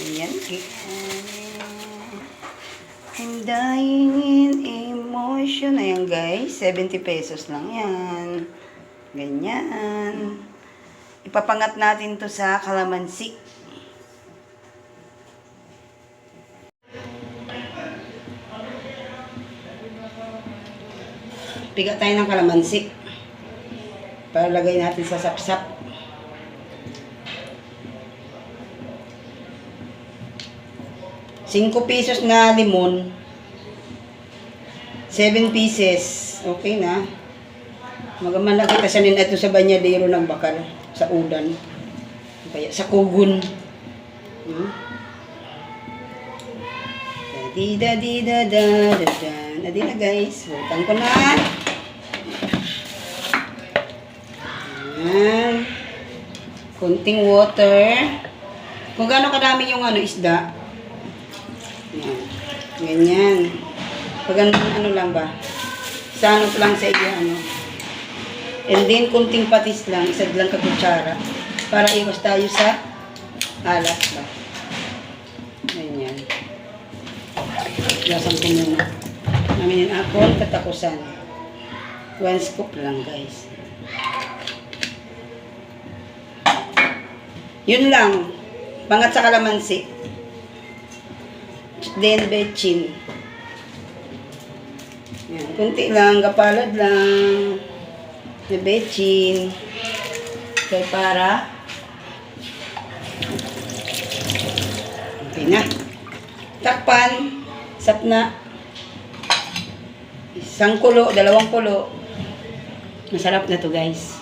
Ayan. I'm dying in emotion. Ayan guys, 70 pesos lang yan. Ganyan. Ipapangat natin to sa kalamansi. Piga tayo ng kalamansi. Para lagay natin sa sapsap. ₱5 na limon. 7 pieces. Okay na. Magamalagay ta siya ito sa banyadero ng bakal. Sa udan. Kaya sa kugun. Adi na guys. Butan ko na. Ayan. Kunting water. Kung gaano kadami yung isda. Ayan. Ganyan. Pag ano lang ba? Sa lang sa iyo And then, kunting patis lang. Isa lang kakutsara. Para iwas tayo sa alat ba. Ganyan. Lasan ko muna. Namin yung apple, katakusan. 1 scoop lang guys. Yun lang. Pangat sa kalamansi. Then, bechin. Yan. Kunti lang. Kapalad lang. Na bechin. Kaya para. Okay na. Takpan. Sapna. 1 kulo, 2 kulo. Masarap na to guys.